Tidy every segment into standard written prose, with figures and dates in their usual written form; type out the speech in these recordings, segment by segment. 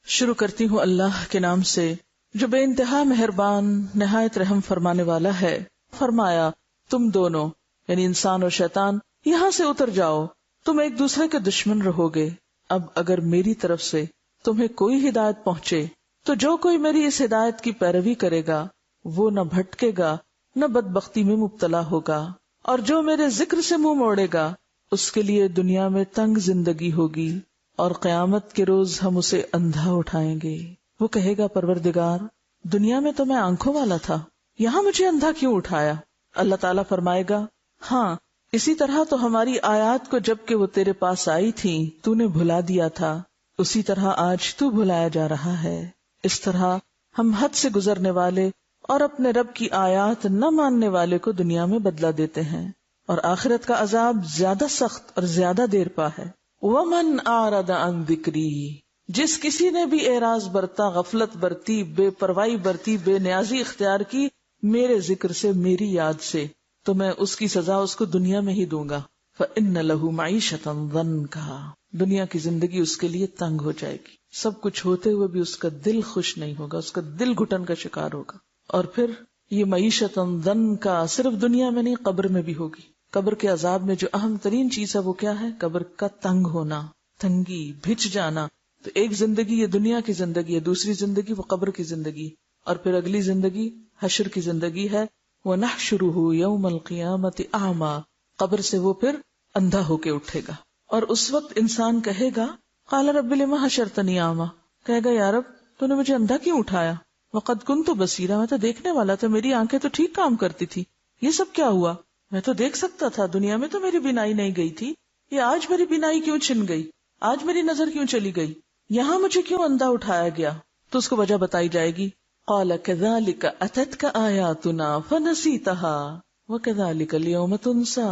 شروع کرتی ہوں اللہ کے نام سے جو بے انتہا مہربان نہایت رحم فرمانے والا ہے۔ فرمایا تم دونوں یعنی انسان اور شیطان یہاں سے اتر جاؤ، تم ایک دوسرے کے دشمن رہو گے۔ اب اگر میری طرف سے تمہیں کوئی ہدایت پہنچے تو جو کوئی میری اس ہدایت کی پیروی کرے گا وہ نہ بھٹکے گا نہ بدبختی میں مبتلا ہوگا، اور جو میرے ذکر سے منہ موڑے گا اس کے لیے دنیا میں تنگ زندگی ہوگی اور قیامت کے روز ہم اسے اندھا اٹھائیں گے۔ وہ کہے گا پروردگار دنیا میں تو میں آنکھوں والا تھا، یہاں مجھے اندھا کیوں اٹھایا؟ اللہ تعالیٰ فرمائے گا ہاں اسی طرح تو ہماری آیات کو جب کہ وہ تیرے پاس آئی تھی تو نے بھلا دیا تھا، اسی طرح آج تو بھلایا جا رہا ہے۔ اس طرح ہم حد سے گزرنے والے اور اپنے رب کی آیات نہ ماننے والے کو دنیا میں بدلہ دیتے ہیں، اور آخرت کا عذاب زیادہ سخت اور زیادہ دیر پا ہے۔ وَمَنْ أَعْرَضَ عَنْ ذِكْرِي، جس کسی نے بھی اعراض برتا، غفلت برتی، بے پرواہی برتی، بے نیازی اختیار کی میرے ذکر سے، میری یاد سے، تو میں اس کی سزا اس کو دنیا میں ہی دوں گا۔ فَإِنَّ لَهُ مَعِيشَةً ضَنْكَا، دنیا کی زندگی اس کے لیے تنگ ہو جائے گی، سب کچھ ہوتے ہوئے بھی اس کا دل خوش نہیں ہوگا، اس کا دل گھٹن کا شکار ہوگا۔ اور پھر یہ معیشتاً ضنکا صرف دنیا میں نہیں قبر میں بھی ہوگی۔ قبر کے عذاب میں جو اہم ترین چیز ہے وہ کیا ہے؟ قبر کا تنگ ہونا، تنگی، بھچ جانا۔ تو ایک زندگی یہ دنیا کی زندگی ہے، دوسری زندگی وہ قبر کی زندگی، اور پھر اگلی زندگی حشر کی زندگی ہے۔ وَنَحْشُرُهُ يَوْمَ الْقِيَامَةِ أَعْمَى، قبر سے وہ پھر اندھا ہو کے اٹھے گا، اور اس وقت انسان کہے گا قَالَ رَبِّ لِمَ حَشَرْتَنِي أَعْمَى، کہے گا یا رب تو نے مجھے اندھا کیوں اٹھایا؟ وَقَدْ كُنْتُ بَصِيرًا، میں تو دیکھنے والا تھا، میری آنکھیں تو ٹھیک کام کرتی تھی، یہ سب کیا ہوا؟ میں تو دیکھ سکتا تھا، دنیا میں تو میری بینائی نہیں گئی تھی، یہ آج میری بینائی کیوں چھن گئی؟ آج میری نظر کیوں چلی گئی؟ یہاں مجھے کیوں اندھا اٹھایا گیا؟ تو اس کو وجہ بتائی جائے گی۔ قَالَ كَذَلِكَ أَتَتْكَ آيَاتُنَا فَنَسِيتَهَا وَكَذَلِكَ الْيَوْمَ تُنْسَى،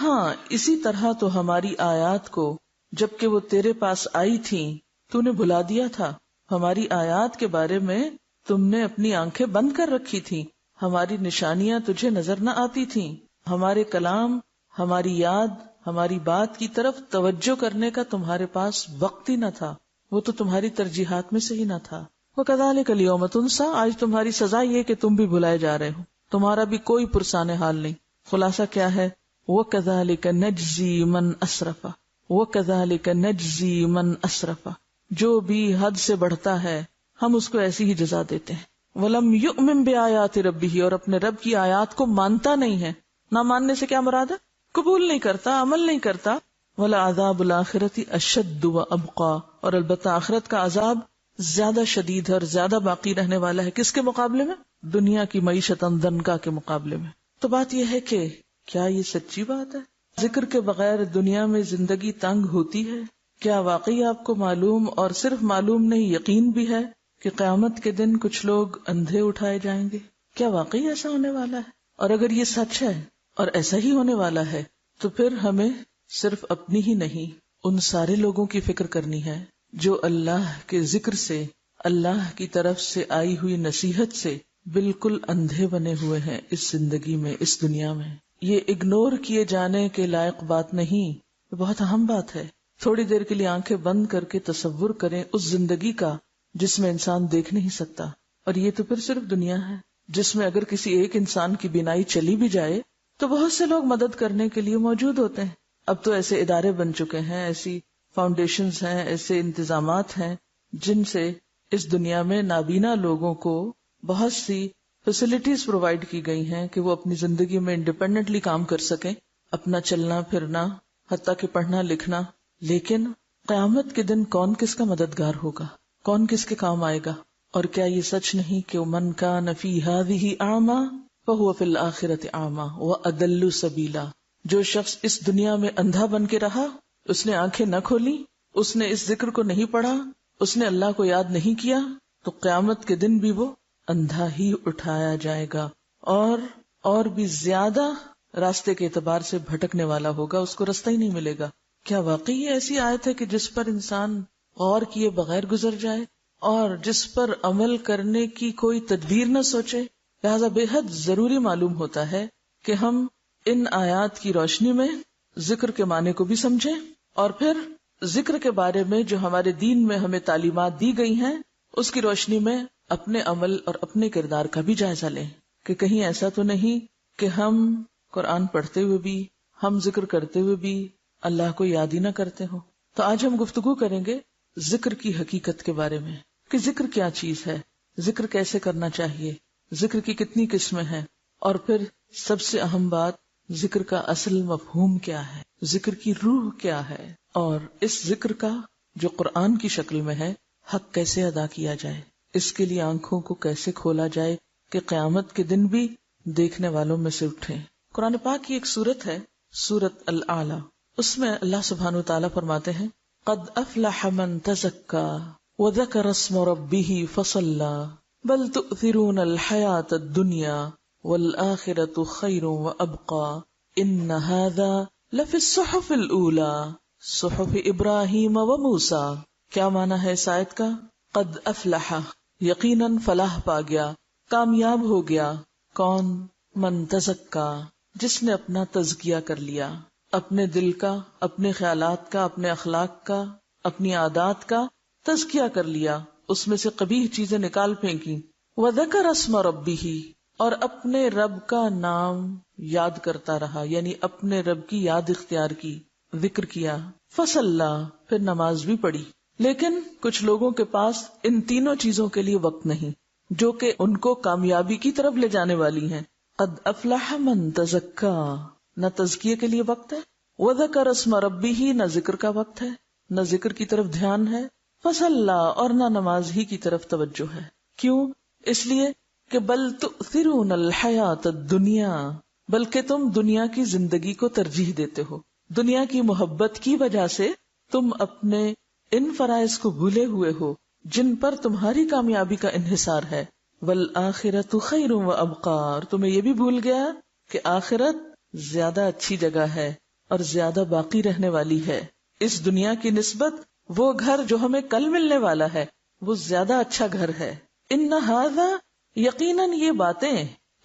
ہاں اسی طرح تو ہماری آیات کو جبکہ وہ تیرے پاس آئی تھیں تو نے بھلا دیا تھا۔ ہماری آیات کے بارے میں تم نے اپنی آنکھیں بند کر رکھی تھیں، ہماری نشانیاں تجھے نظر نہ آتی تھیں، ہمارے کلام، ہماری یاد، ہماری بات کی طرف توجہ کرنے کا تمہارے پاس وقت ہی نہ تھا، وہ تو تمہاری ترجیحات میں سے ہی نہ تھا۔ وَكَذَلِكَ الْيَوْمَ تُنْسَى، آج تمہاری سزا یہ کہ تم بھی بھلائے جا رہے ہو، تمہارا بھی کوئی پرسان حال نہیں۔ خلاصہ کیا ہے؟ وَكَذَلِكَ نَجْزِي مَنْ أَسْرَفَ، وَكَذَلِكَ نَجْزِي مَنْ أَسْرَفَ، جو بھی حد سے بڑھتا ہے ہم اس کو ایسی ہی جزا دیتے ہیں۔ وَلَمْ يُؤْمِن بِآيَاتِ رَبِّهِ، اور اپنے رب کی آیات کو مانتا نہیں ہے۔ نہ ماننے سے کیا مراد ہے؟ قبول نہیں کرتا، عمل نہیں کرتا۔ وَلَعَذَابُ الْآخِرَةِ أَشَدُّ وَأَبْقَىٰ، اور البتہ آخرت کا عذاب زیادہ شدید ہے اور زیادہ باقی رہنے والا ہے۔ کس کے مقابلے میں؟ دنیا کی معیشتاً ضنکا کے مقابلے میں۔ تو بات یہ ہے کہ کیا یہ سچی بات ہے؟ ذکر کے بغیر دنیا میں زندگی تنگ ہوتی ہے؟ کیا واقعی آپ کو معلوم، اور صرف معلوم نہیں یقین بھی ہے کہ قیامت کے دن کچھ لوگ اندھے اٹھائے جائیں گے؟ کیا واقعی ایسا ہونے والا ہے؟ اور اگر یہ سچ ہے اور ایسا ہی ہونے والا ہے تو پھر ہمیں صرف اپنی ہی نہیں ان سارے لوگوں کی فکر کرنی ہے جو اللہ کے ذکر سے، اللہ کی طرف سے آئی ہوئی نصیحت سے بالکل اندھے بنے ہوئے ہیں اس زندگی میں، اس دنیا میں۔ یہ اگنور کیے جانے کے لائق بات نہیں، یہ بہت اہم بات ہے۔ تھوڑی دیر کے لیے آنکھیں بند کر کے تصور کریں اس زندگی کا جس میں انسان دیکھ نہیں سکتا، اور یہ تو پھر صرف دنیا ہے جس میں اگر کسی ایک انسان کی بینائی چلی بھی جائے تو بہت سے لوگ مدد کرنے کے لیے موجود ہوتے ہیں۔ اب تو ایسے ادارے بن چکے ہیں، ایسی فاؤنڈیشنز ہیں، ایسے انتظامات ہیں جن سے اس دنیا میں نابینا لوگوں کو بہت سی فیسلٹیز پرووائڈ کی گئی ہیں کہ وہ اپنی زندگی میں انڈیپینڈنٹلی کام کر سکیں، اپنا چلنا پھرنا، حتیٰ کہ پڑھنا لکھنا۔ لیکن قیامت کے دن کون کس کا مددگار ہوگا؟ کون کس کے کام آئے گا؟ اور کیا یہ سچ نہیں کہ من کان فی ہذہ اعمی فہو فی الآخرۃ اعمی واضل سبیلا، جو شخص اس دنیا میں اندھا بن کے رہا، اس نے آنکھیں نہ کھولی، اس نے اس ذکر کو نہیں پڑھا، اس نے اللہ کو یاد نہیں کیا، تو قیامت کے دن بھی وہ اندھا ہی اٹھایا جائے گا، اور بھی زیادہ راستے کے اعتبار سے بھٹکنے والا ہوگا، اس کو راستہ ہی نہیں ملے گا۔ کیا واقعی یہ ایسی آیت ہے کہ جس پر انسان غور کیے بغیر گزر جائے اور جس پر عمل کرنے کی کوئی تدبیر نہ سوچے؟ لہذا بے حد ضروری معلوم ہوتا ہے کہ ہم ان آیات کی روشنی میں ذکر کے معنی کو بھی سمجھیں اور پھر ذکر کے بارے میں جو ہمارے دین میں ہمیں تعلیمات دی گئی ہیں اس کی روشنی میں اپنے عمل اور اپنے کردار کا بھی جائزہ لیں کہ کہیں ایسا تو نہیں کہ ہم قرآن پڑھتے ہوئے بھی، ہم ذکر کرتے ہوئے بھی اللہ کو یاد ہی نہ کرتے ہوں۔ تو آج ہم گفتگو کریں گے ذکر کی حقیقت کے بارے میں کہ ذکر کیا چیز ہے، ذکر کیسے کرنا چاہیے، ذکر کی کتنی قسمیں ہیں، اور پھر سب سے اہم بات ذکر کا اصل مفہوم کیا ہے، ذکر کی روح کیا ہے، اور اس ذکر کا جو قرآن کی شکل میں ہے حق کیسے ادا کیا جائے، اس کے لیے آنکھوں کو کیسے کھولا جائے کہ قیامت کے دن بھی دیکھنے والوں میں سے اٹھیں۔ قرآن پاک کی ایک سورت ہے سورت الاعلی، اس میں اللہ سبحانہ وتعالیٰ فرماتے ہیں قد افلح من تزکا وذکر اسم ربہ فصلی بل تؤثرون الحیاۃ الدنیا والآخرۃ خیر وابقی ان ھذا لفی الصحف الاولی صحف ابراہیم وموسیٰ۔ کیا معنی ہے اس آیت کا؟ قد افلح، یقیناً فلاح پا گیا، کامیاب ہو گیا، کون؟ من تزکا، جس نے اپنا تزکیہ کر لیا، اپنے دل کا، اپنے خیالات کا، اپنے اخلاق کا، اپنی عادات کا تزکیہ کر لیا، اس میں سے قبیح چیزیں نکال پھینکی۔ وذکر اسم ربہ، اور اپنے رب کا نام یاد کرتا رہا، یعنی اپنے رب کی یاد اختیار کی، ذکر کیا۔ فصلی، پھر نماز بھی پڑھی۔ لیکن کچھ لوگوں کے پاس ان تینوں چیزوں کے لیے وقت نہیں جو کہ ان کو کامیابی کی طرف لے جانے والی ہیں۔ قد افلح من تزکا، نہ تزکیے کے لیے وقت ہے، وذکر اسم ربہ، نہ ذکر کا وقت ہے، نہ ذکر کی طرف دھیان ہے، فصلی، اور نہ نماز ہی کی طرف توجہ ہے۔ کیوں؟ اس لیے کہ بل تؤثرون الحیاۃ الدنیا، بلکہ تم دنیا کی زندگی کو ترجیح دیتے ہو، دنیا کی محبت کی وجہ سے تم اپنے ان فرائض کو بھولے ہوئے ہو جن پر تمہاری کامیابی کا انحصار ہے۔ والآخرۃ خیر وابقی، اور تمہیں یہ بھی بھول گیا کہ آخرت زیادہ اچھی جگہ ہے اور زیادہ باقی رہنے والی ہے، اس دنیا کی نسبت وہ گھر جو ہمیں کل ملنے والا ہے وہ زیادہ اچھا گھر ہے۔ ان ھذا، یقیناً یہ باتیں،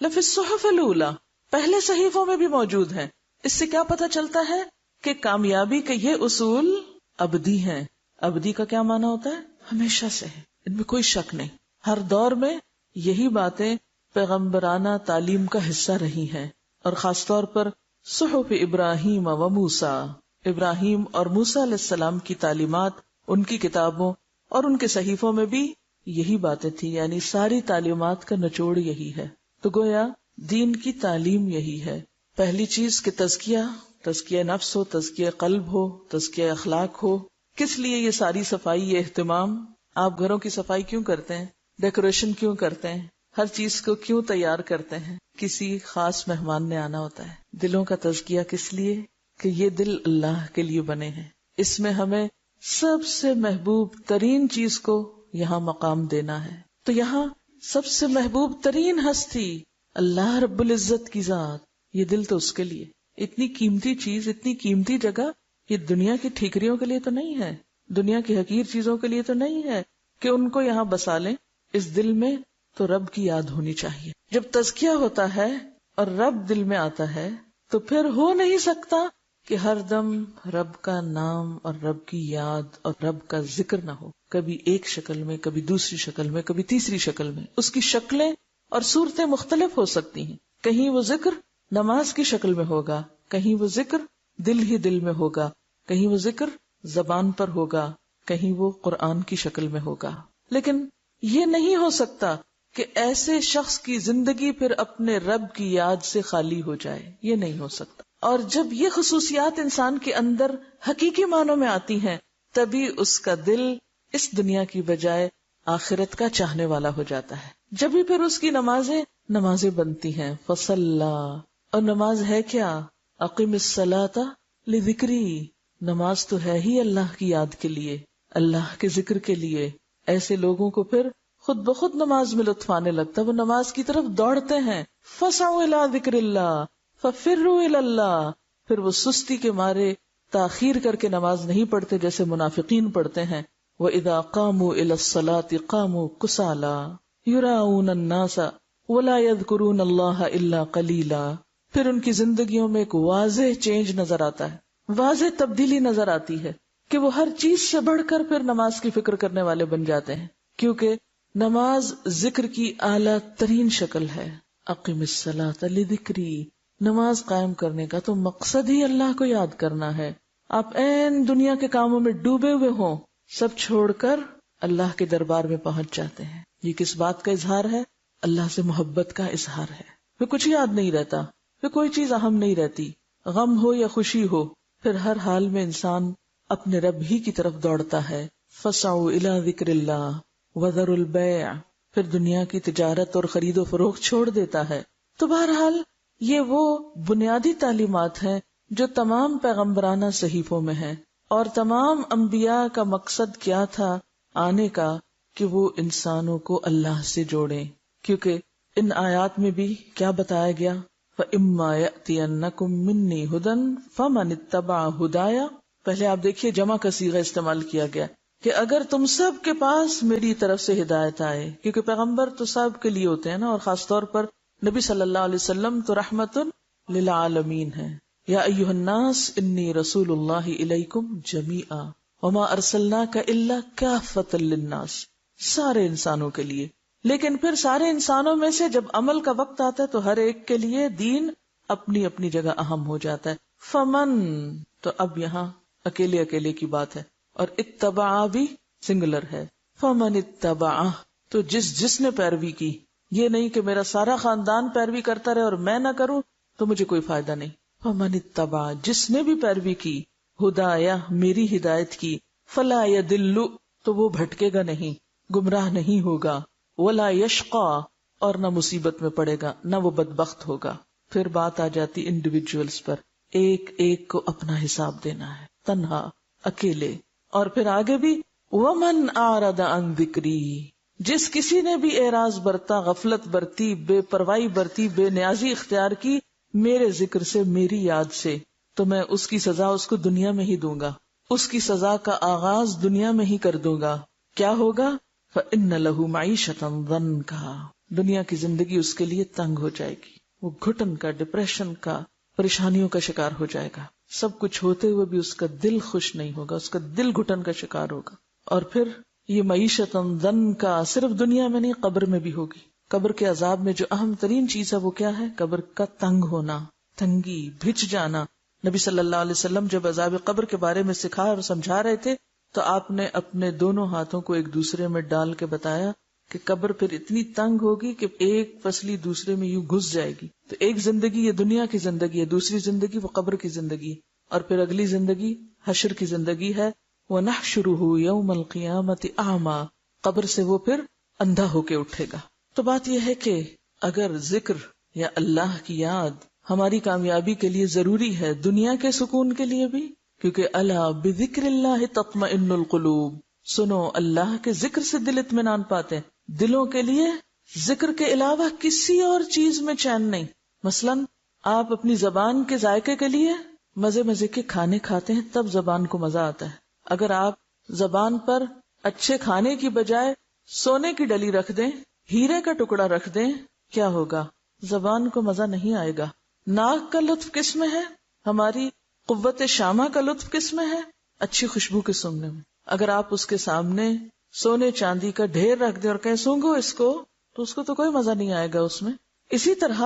لفی الصحف الاولی، پہلے صحیفوں میں بھی موجود ہیں۔ اس سے کیا پتہ چلتا ہے کہ کامیابی کے یہ اصول ابدی ہیں۔ ابدی کا کیا معنی ہوتا ہے؟ ہمیشہ سے ہے، ان میں کوئی شک نہیں۔ ہر دور میں یہی باتیں پیغمبرانہ تعلیم کا حصہ رہی ہیں، اور خاص طور پر صحف ابراہیم و موسیٰ، ابراہیم اور موسیٰ علیہ السلام کی تعلیمات، ان کی کتابوں اور ان کے صحیفوں میں بھی یہی باتیں تھی، یعنی ساری تعلیمات کا نچوڑ یہی ہے۔ تو گویا دین کی تعلیم یہی ہے۔ پہلی چیز کہ تزکیہ نفس ہو، تزکیہ قلب ہو، تزکیہ اخلاق ہو۔ کس لیے یہ ساری صفائی، یہ اہتمام؟ آپ گھروں کی صفائی کیوں کرتے ہیں؟ ڈیکوریشن کیوں کرتے ہیں؟ ہر چیز کو کیوں تیار کرتے ہیں؟ کسی خاص مہمان نے آنا ہوتا ہے۔ دلوں کا تزکیہ کس لیے؟ کہ یہ دل اللہ کے لیے بنے ہیں، اس میں ہمیں سب سے محبوب ترین چیز کو یہاں مقام دینا ہے۔ تو یہاں سب سے محبوب ترین ہستی اللہ رب العزت کی ذات، یہ دل تو اس کے لیے۔ اتنی قیمتی چیز، اتنی قیمتی جگہ، یہ دنیا کی ٹھیکریوں کے لیے تو نہیں ہے، دنیا کی حقیر چیزوں کے لیے تو نہیں ہے کہ ان کو یہاں بسا لیں۔ اس دل میں تو رب کی یاد ہونی چاہیے۔ جب تزکیہ ہوتا ہے اور رب دل میں آتا ہے تو پھر ہو نہیں سکتا کہ ہر دم رب کا نام اور رب کی یاد اور رب کا ذکر نہ ہو، کبھی ایک شکل میں، کبھی دوسری شکل میں، کبھی تیسری شکل میں۔ اس کی شکلیں اور صورتیں مختلف ہو سکتی ہیں، کہیں وہ ذکر نماز کی شکل میں ہوگا، کہیں وہ ذکر دل ہی دل میں ہوگا، کہیں وہ ذکر زبان پر ہوگا، کہیں وہ قرآن کی شکل میں ہوگا۔ لیکن یہ نہیں ہو سکتا کہ ایسے شخص کی زندگی پھر اپنے رب کی یاد سے خالی ہو جائے، یہ نہیں ہو سکتا۔ اور جب یہ خصوصیات انسان کے اندر حقیقی معنوں میں آتی ہیں تبھی اس کا دل اس دنیا کی بجائے آخرت کا چاہنے والا ہو جاتا ہے۔ جب بھی پھر اس کی نمازیں بنتی ہیں۔ فصلی، اور نماز ہے کیا؟ اقم الصلاۃ لذکری، نماز تو ہے ہی اللہ کی یاد کے لیے، اللہ کے ذکر کے لیے۔ ایسے لوگوں کو پھر خود بخود نماز میں لطف آنے لگتا ہے، وہ نماز کی طرف دوڑتے ہیں۔ فسعوا الی ذکر اللہ ففروا الی اللہ، پھر وہ سستی کے مارے تاخیر کر کے نماز نہیں پڑھتے جیسے منافقین پڑھتے ہیں۔ وَإِذَا قَامُوا إِلَى الصَّلَاةِ قَامُوا كُسَالَىٰ يُرَاءُونَ النَّاسَ وَلَا يَذْكُرُونَ اللَّهَ إِلَّا قَلِيلًا، پھر ان کی زندگیوں میں ایک واضح چینج نظر آتا ہے، واضح تبدیلی نظر آتی ہے۔ کہ وہ ہر چیز سے بڑھ کر پھر نماز کی فکر کرنے والے بن جاتے ہیں، کیونکہ نماز ذکر کی اعلیٰ ترین شکل ہے. اقم الصلاۃ لذکری، نماز قائم کرنے کا تو مقصد ہی اللہ کو یاد کرنا ہے. آپ این دنیا کے کاموں میں ڈوبے ہوئے ہوں، سب چھوڑ کر اللہ کے دربار میں پہنچ جاتے ہیں. یہ کس بات کا اظہار ہے؟ اللہ سے محبت کا اظہار ہے. پھر کچھ یاد نہیں رہتا، پھر کوئی چیز اہم نہیں رہتی، غم ہو یا خوشی ہو، پھر ہر حال میں انسان اپنے رب ہی کی طرف دوڑتا ہے. فسعوا الی ذکر اللہ وذروا البیع، پھر دنیا کی تجارت اور خرید و فروخت چھوڑ دیتا ہے. تو بہرحال یہ وہ بنیادی تعلیمات ہیں جو تمام پیغمبرانہ صحیفوں میں ہیں، اور تمام انبیاء کا مقصد کیا تھا آنے کا، کہ وہ انسانوں کو اللہ سے جوڑیں. کیونکہ ان آیات میں بھی کیا بتایا گیا؟ فَإِمَّا يَأْتِيَنَّكُم مِّنِّي هُدًى فَمَنِ اتَّبَعَ هُدَايَ. پہلے آپ دیکھیے جمع کا صیغہ استعمال کیا گیا کہ اگر تم سب کے پاس میری طرف سے ہدایت آئے، کیونکہ پیغمبر تو سب کے لیے ہوتے ہیں نا، اور خاص طور پر نبی صلی اللہ علیہ وسلم تو رحمت للعالمین ہے. یا ایھا الناس انی رسول اللہ الیکم جمیعا وما ارسلناک الا کافۃ للناس، سارے انسانوں کے لیے. لیکن پھر سارے انسانوں میں سے جب عمل کا وقت آتا ہے تو ہر ایک کے لیے دین اپنی اپنی جگہ اہم ہو جاتا ہے. فمن، تو اب یہاں اکیلے اکیلے کی بات ہے، اور اتبع بھی سنگولر ہے. فمن اتبع، تو جس نے پیروی کی. یہ نہیں کہ میرا سارا خاندان پیروی کرتا رہے اور میں نہ کروں تو مجھے کوئی فائدہ نہیں. فمن اتبع، جس نے بھی پیروی کی، ہدایا، میری ہدایت کی، فلا یضل، تو وہ بھٹکے گا نہیں، گمراہ نہیں ہوگا، ولا یشقا، اور نہ مصیبت میں پڑے گا، نہ وہ بدبخت ہوگا. پھر بات آ جاتی انڈیویجولز پر، ایک ایک کو اپنا حساب دینا ہے، تنہا، اکیلے. اور پھر آگے بھی ومن اعرض عن ذکری، جس کسی نے بھی اعراض برتا، غفلت برتی، بے پرواہی برتی، بے نیازی اختیار کی میرے ذکر سے، میری یاد سے، تو میں اس کی سزا اس کو دنیا میں ہی دوں گا. اس کی سزا کا آغاز دنیا میں ہی کر دوں گا. کیا ہوگا؟ فَإِنَّ لَهُ مَعِيشَةً ضَنْكَا، دنیا کی زندگی اس کے لیے تنگ ہو جائے گی، وہ گھٹن کا، ڈپریشن کا، پریشانیوں کا شکار ہو جائے گا. سب کچھ ہوتے ہوئے بھی اس کا دل خوش نہیں ہوگا، اس کا دل گھٹن کا شکار ہوگا. اور پھر یہ معیشتاً ضنکا صرف دنیا میں نہیں، قبر میں بھی ہوگی. قبر کے عذاب میں جو اہم ترین چیز ہے وہ کیا ہے؟ قبر کا تنگ ہونا، تنگی، بھچ جانا. نبی صلی اللہ علیہ وسلم جب عذاب قبر کے بارے میں سکھا اور سمجھا رہے تھے تو آپ نے اپنے دونوں ہاتھوں کو ایک دوسرے میں ڈال کے بتایا کہ قبر پھر اتنی تنگ ہوگی کہ ایک پسلی دوسرے میں یوں گھس جائے گی. تو ایک زندگی یہ دنیا کی زندگی ہے، دوسری زندگی وہ قبر کی زندگی ہے، اور پھر اگلی زندگی حشر کی زندگی ہے. وَنَحْشُرُهُ يَوْمَ الْقِيَامَةِ أَعْمَى، قبر سے وہ پھر اندھا ہو کے اٹھے گا. تو بات یہ ہے کہ اگر ذکر یا اللہ کی یاد ہماری کامیابی کے لیے ضروری ہے، دنیا کے سکون کے لیے بھی، کیونکہ الا بذکر اللہ تطمئن القلوب، سنو اللہ کے ذکر سے دل اطمینان پاتے ہیں. دلوں کے لیے ذکر کے علاوہ کسی اور چیز میں چین نہیں. مثلاً آپ اپنی زبان کے ذائقے کے لیے مزے مزے کے کھانے کھاتے ہیں، تب زبان کو مزہ آتا ہے. اگر آپ زبان پر اچھے کھانے کی بجائے سونے کی ڈلی رکھ دیں، ہیرے کا ٹکڑا رکھ دیں، کیا ہوگا؟ زبان کو مزہ نہیں آئے گا. ناک کا لطف کس میں ہے؟ ہماری قوت شامہ کا لطف کس میں ہے؟ اچھی خوشبو کے سونگنے میں. اگر آپ اس کے سامنے سونے چاندی کا ڈھیر رکھ دیں اور کہیں سونگو اس کو، تو اس کو تو کوئی مزہ نہیں آئے گا اس میں. اسی طرح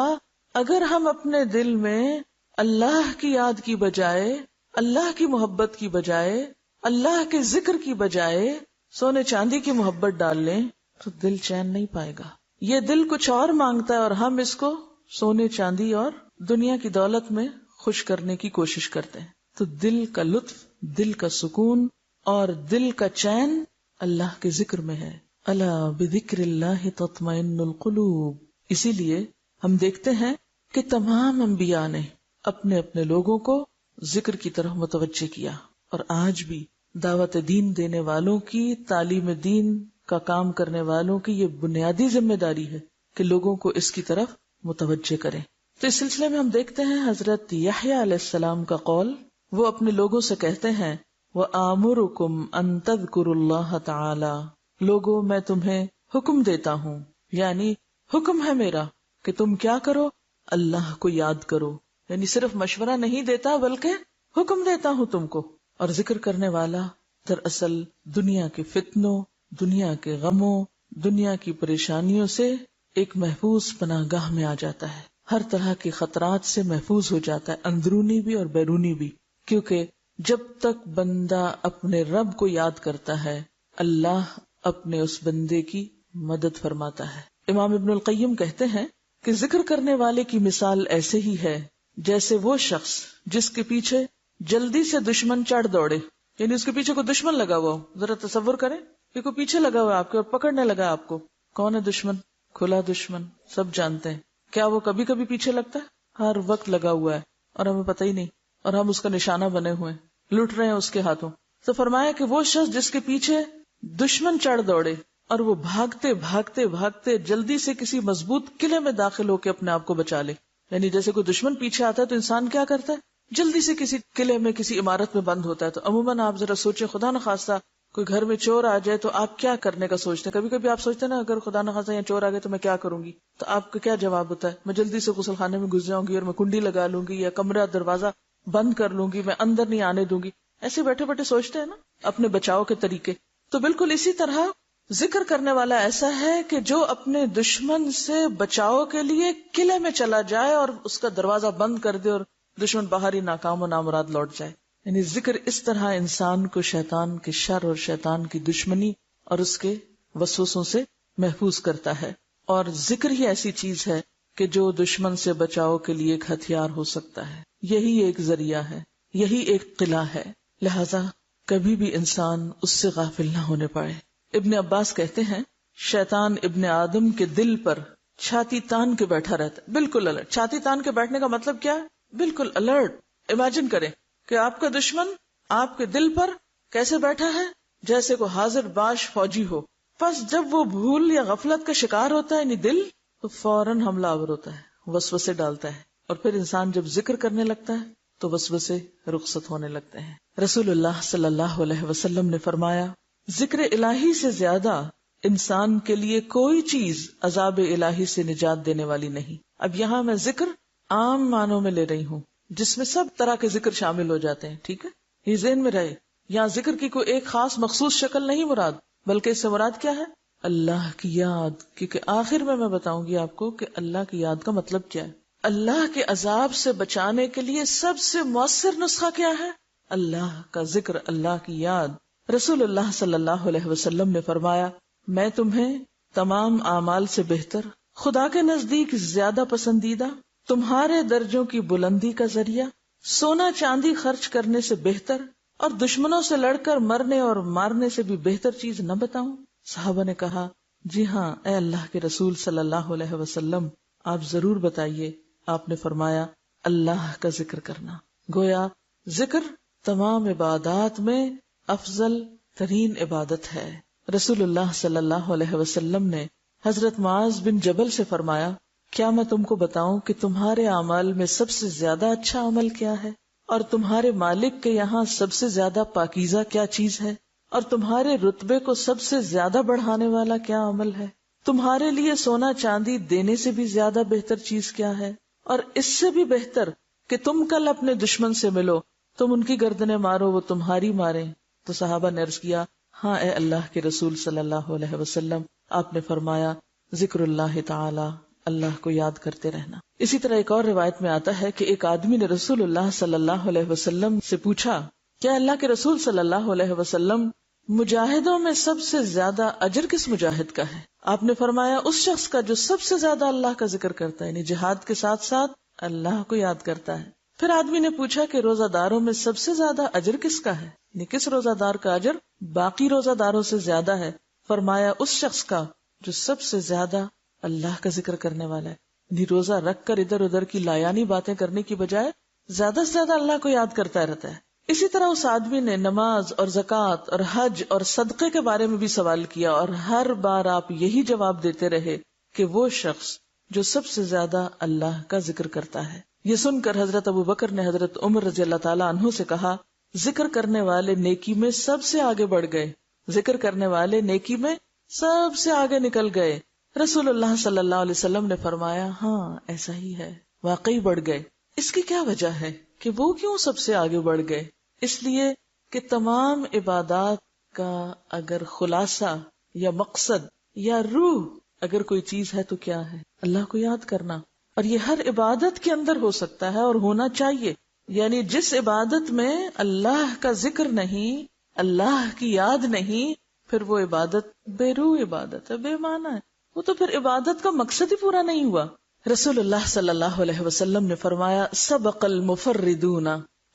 اگر ہم اپنے دل میں اللہ کی یاد کی بجائے، اللہ کی محبت کی بجائے، اللہ کے ذکر کی بجائے سونے چاندی کی محبت ڈال لیں تو دل چین نہیں پائے گا. یہ دل کچھ اور مانگتا ہے اور ہم اس کو سونے چاندی اور دنیا کی دولت میں خوش کرنے کی کوشش کرتے ہیں. تو دل کا لطف، دل کا سکون اور دل کا چین اللہ کے ذکر میں ہے. الا بذکر اللہ تطمئن القلوب. اسی لیے ہم دیکھتے ہیں کہ تمام انبیاء نے اپنے اپنے لوگوں کو ذکر کی طرف متوجہ کیا، اور آج بھی دعوت دین دینے والوں کی، تعلیم دین کا کام کرنے والوں کی یہ بنیادی ذمہ داری ہے کہ لوگوں کو اس کی طرف متوجہ کریں. تو اس سلسلے میں ہم دیکھتے ہیں حضرت یحییٰ علیہ السلام کا قول. وہ اپنے لوگوں سے کہتے ہیں وَآمُرُكُمْ أَن تَذْكُرُوا اللَّهَ تَعَالَى، لوگوں میں تمہیں حکم دیتا ہوں، یعنی حکم ہے میرا کہ تم کیا کرو؟ اللہ کو یاد کرو. یعنی صرف مشورہ نہیں دیتا بلکہ حکم دیتا ہوں تم کو. اور ذکر کرنے والا دراصل دنیا کے فتنوں، دنیا کے غموں، دنیا کی پریشانیوں سے ایک محفوظ پناہ گاہ میں آ جاتا ہے، ہر طرح کے خطرات سے محفوظ ہو جاتا ہے، اندرونی بھی اور بیرونی بھی، کیونکہ جب تک بندہ اپنے رب کو یاد کرتا ہے اللہ اپنے اس بندے کی مدد فرماتا ہے۔ امام ابن القیم کہتے ہیں کہ ذکر کرنے والے کی مثال ایسے ہی ہے جیسے وہ شخص جس کے پیچھے جلدی سے دشمن چڑھ دوڑے، یعنی اس کے پیچھے کوئی دشمن لگا ہوا ہو۔ ذرا تصور کریں کہ کوئی پیچھے لگا ہوا ہے آپ کے اور پکڑنے لگا آپ کو۔ کون ہے دشمن؟ کھلا دشمن، سب جانتے ہیں۔ کیا وہ کبھی کبھی پیچھے لگتا ہے؟ ہر وقت لگا ہوا ہے اور ہمیں پتہ ہی نہیں، اور ہم اس کا نشانہ بنے ہوئے ہیں، لٹ رہے ہیں اس کے ہاتھوں۔ تو فرمایا کہ وہ شخص جس کے پیچھے دشمن چڑھ دوڑے اور وہ بھاگتے بھاگتے بھاگتے جلدی سے کسی مضبوط قلعے میں داخل ہو کے اپنے آپ کو بچا لے، یعنی جیسے کوئی دشمن پیچھے آتا ہے تو انسان کیا کرتا ہے؟ جلدی سے کسی قلعے میں، کسی عمارت میں بند ہوتا ہے۔ تو عموماً آپ ذرا سوچیں، خدا نخواستہ کوئی گھر میں چور آ جائے تو آپ کیا کرنے کا سوچتے ہیں؟ کبھی کبھی آپ سوچتے ہیں نا اگر خدا نخواستہ یا چور آ گئے تو میں کیا کروں گی؟ تو آپ کا کیا جواب ہوتا ہے؟ میں جلدی سے غسل خانے میں گھس جاؤں گی اور میں کنڈی لگا لوں گی، یا کمرہ دروازہ بند کر لوں گی، میں اندر نہیں آنے دوں گی۔ ایسے بیٹھے بیٹھے سوچتے ہیں نا اپنے بچاؤ کے طریقے۔ تو بالکل اسی طرح ذکر کرنے والا ایسا ہے کہ جو اپنے دشمن سے بچاؤ کے لیے قلعے میں چلا جائے اور اس کا دروازہ بند کر دے اور دشمن باہر ہی ناکام و نامراد لوٹ جائے۔ یعنی ذکر اس طرح انسان کو شیطان کے شر اور شیطان کی دشمنی اور اس کے وسوسوں سے محفوظ کرتا ہے، اور ذکر ہی ایسی چیز ہے کہ جو دشمن سے بچاؤ کے لیے ایک ہتھیار ہو سکتا ہے، یہی ایک ذریعہ ہے، یہی ایک قلعہ ہے، لہذا کبھی بھی انسان اس سے غافل نہ ہونے پائے۔ ابن عباس کہتے ہیں شیطان ابن آدم کے دل پر چھاتی تان کے بیٹھا رہتا ہے، بالکل الرٹ۔ چھاتی تان کے بیٹھنے کا مطلب کیا ہے؟ بالکل الرٹ۔ امیجن کریں کہ آپ کا دشمن آپ کے دل پر کیسے بیٹھا ہے؟ جیسے کوئی حاضر باش فوجی ہو۔ پس جب وہ بھول یا غفلت کا شکار ہوتا ہے، یعنی دل، تو فوراً حملہ آور ہوتا ہے، وسوسے ڈالتا ہے، اور پھر انسان جب ذکر کرنے لگتا ہے تو وسوسے رخصت ہونے لگتے ہیں۔ رسول اللہ صلی اللہ علیہ وسلم نے فرمایا، ذکر الہی سے زیادہ انسان کے لیے کوئی چیز عذاب الہی سے نجات دینے والی نہیں۔ اب یہاں میں ذکر عام معنوں میں لے رہی ہوں جس میں سب طرح کے ذکر شامل ہو جاتے ہیں، ٹھیک ہے، یہ ذہن میں رہے۔ یہاں ذکر کی کوئی ایک خاص مخصوص شکل نہیں مراد، بلکہ اس سے مراد کیا ہے؟ اللہ کی یاد، کیونکہ آخر میں بتاؤں گی آپ کو کہ اللہ کی یاد کا مطلب کیا ہے۔ اللہ کے عذاب سے بچانے کے لیے سب سے مؤثر نسخہ کیا ہے؟ اللہ کا ذکر، اللہ کی یاد۔ رسول اللہ صلی اللہ علیہ وسلم نے فرمایا، میں تمہیں تمام اعمال سے بہتر، خدا کے نزدیک زیادہ پسندیدہ، تمہارے درجوں کی بلندی کا ذریعہ، سونا چاندی خرچ کرنے سے بہتر اور دشمنوں سے لڑ کر مرنے اور مارنے سے بھی بہتر چیز نہ بتاؤں؟ صحابہ نے کہا، جی ہاں اے اللہ کے رسول صلی اللہ علیہ وسلم، آپ ضرور بتائیے۔ آپ نے فرمایا، اللہ کا ذکر کرنا۔ گویا ذکر تمام عبادات میں افضل ترین عبادت ہے۔ رسول اللہ صلی اللہ علیہ وسلم نے حضرت معاذ بن جبل سے فرمایا، کیا میں تم کو بتاؤں کہ تمہارے اعمال میں سب سے زیادہ اچھا عمل کیا ہے، اور تمہارے مالک کے یہاں سب سے زیادہ پاکیزہ کیا چیز ہے، اور تمہارے رتبے کو سب سے زیادہ بڑھانے والا کیا عمل ہے؟ تمہارے لیے سونا چاندی دینے سے بھی زیادہ بہتر چیز کیا ہے، اور اس سے بھی بہتر کہ تم کل اپنے دشمن سے ملو، تم ان کی گردنیں مارو، وہ تمہاری ماریں؟ تو صحابہ نے عرض کیا، ہاں اے اللہ کے رسول صلی اللہ علیہ وسلم۔ آپ نے فرمایا، ذکر اللہ تعالی، اللہ کو یاد کرتے رہنا۔ اسی طرح ایک اور روایت میں آتا ہے کہ ایک آدمی نے رسول اللہ صلی اللہ علیہ وسلم سے پوچھا، کیا اللہ کے رسول صلی اللہ علیہ وسلم، مجاہدوں میں سب سے زیادہ اجر کس مجاہد کا ہے؟ آپ نے فرمایا، اس شخص کا جو سب سے زیادہ اللہ کا ذکر کرتا ہے، یعنی جہاد کے ساتھ ساتھ اللہ کو یاد کرتا ہے۔ پھر آدمی نے پوچھا کہ روزہ داروں میں سب سے زیادہ اجر کس کا ہے، یعنی کس روزہ دار کا اجر باقی روزہ داروں سے زیادہ ہے؟ فرمایا، اس شخص کا جو سب سے زیادہ اللہ کا ذکر کرنے والا ہے، یعنی روزہ رکھ کر ادھر ادھر کی لایانی باتیں کرنے کی بجائے زیادہ سے زیادہ اللہ کو یاد کرتا رہتا ہے۔ اسی طرح اس آدمی نے نماز اور زکوٰۃ اور حج اور صدقے کے بارے میں بھی سوال کیا، اور ہر بار آپ یہی جواب دیتے رہے کہ وہ شخص جو سب سے زیادہ اللہ کا ذکر کرتا ہے۔ یہ سن کر حضرت ابو بکر نے حضرت عمر رضی اللہ تعالیٰ عنہ سے کہا، ذکر کرنے والے نیکی میں سب سے آگے بڑھ گئے، ذکر کرنے والے نیکی میں سب سے آگے نکل گئے۔ رسول اللہ صلی اللہ علیہ وسلم نے فرمایا، ہاں ایسا ہی ہے، واقعی بڑھ گئے۔ اس کی کیا وجہ ہے کہ وہ کیوں سب سے آگے بڑھ گئے؟ اس لیے کہ تمام عبادات کا اگر خلاصہ یا مقصد یا روح اگر کوئی چیز ہے تو کیا ہے؟ اللہ کو یاد کرنا. اور یہ ہر عبادت کے اندر ہو سکتا ہے اور ہونا چاہیے. یعنی جس عبادت میں اللہ کا ذکر نہیں، اللہ کی یاد نہیں، پھر وہ عبادت بے روح عبادت ہے، بے معنی ہے. وہ تو پھر عبادت کا مقصد ہی پورا نہیں ہوا. رسول اللہ صلی اللہ علیہ وسلم نے فرمایا سبق المفردون.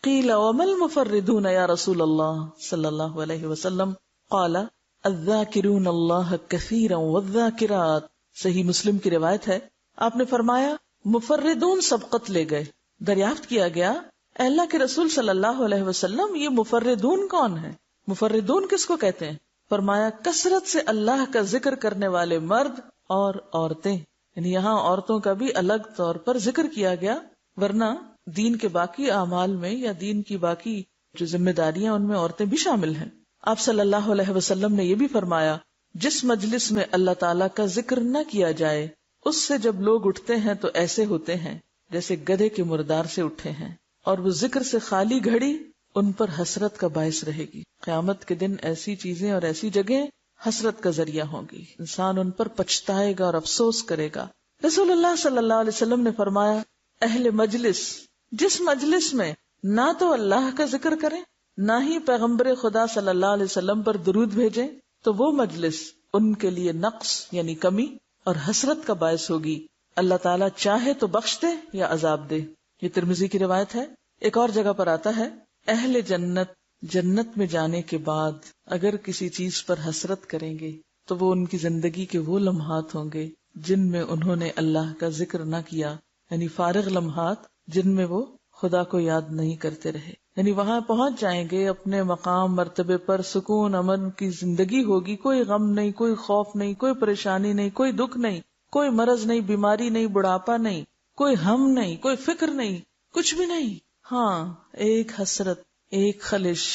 قیل وما المفردون یا رسول اللہ صلی اللہ علیہ وسلم؟ قال الذاکرون اللہ کثیرا والذاکرات. صحیح مسلم کی روایت ہے، آپ نے فرمایا مفردون سبقت لے گئے. دریافت کیا گیا اے اللہ کے رسول صلی اللہ علیہ وسلم یہ مفردون کون ہیں؟ مفردون کس کو کہتے ہیں؟ فرمایا کثرت سے اللہ کا ذکر کرنے والے مرد اور عورتیں. یعنی یہاں عورتوں کا بھی الگ طور پر ذکر کیا گیا، ورنہ دین کے باقی اعمال میں یا دین کی باقی جو ذمہ داریاں ان میں عورتیں بھی شامل ہیں. آپ صلی اللہ علیہ وسلم نے یہ بھی فرمایا جس مجلس میں اللہ تعالیٰ کا ذکر نہ کیا جائے اس سے جب لوگ اٹھتے ہیں تو ایسے ہوتے ہیں جیسے گدھے کے مردار سے اٹھے ہیں، اور وہ ذکر سے خالی گھڑی ان پر حسرت کا باعث رہے گی. قیامت کے دن ایسی چیزیں اور ایسی جگہیں حسرت کا ذریعہ ہوں گی، انسان ان پر پچھتائے گا اور افسوس کرے گا. رسول اللہ صلی اللہ علیہ وسلم نے فرمایا اہل مجلس جس مجلس میں نہ تو اللہ کا ذکر کریں نہ ہی پیغمبر خدا صلی اللہ علیہ وسلم پر درود بھیجیں تو وہ مجلس ان کے لیے نقص یعنی کمی اور حسرت کا باعث ہوگی. اللہ تعالیٰ چاہے تو بخش دے یا عذاب دے. یہ ترمذی کی روایت ہے. ایک اور جگہ پر آتا ہے اہل جنت میں جانے کے بعد اگر کسی چیز پر حسرت کریں گے تو وہ ان کی زندگی کے وہ لمحات ہوں گے جن میں انہوں نے اللہ کا ذکر نہ کیا، یعنی فارغ لمحات جن میں وہ خدا کو یاد نہیں کرتے رہے. یعنی وہاں پہنچ جائیں گے اپنے مقام مرتبے پر، سکون امن کی زندگی ہوگی، کوئی غم نہیں، کوئی خوف نہیں، کوئی پریشانی نہیں، کوئی دکھ نہیں، کوئی مرض نہیں، بیماری نہیں، بڑھاپا نہیں، کوئی ہم نہیں، کوئی فکر نہیں، کچھ بھی نہیں. ہاں ایک حسرت، ایک خلش،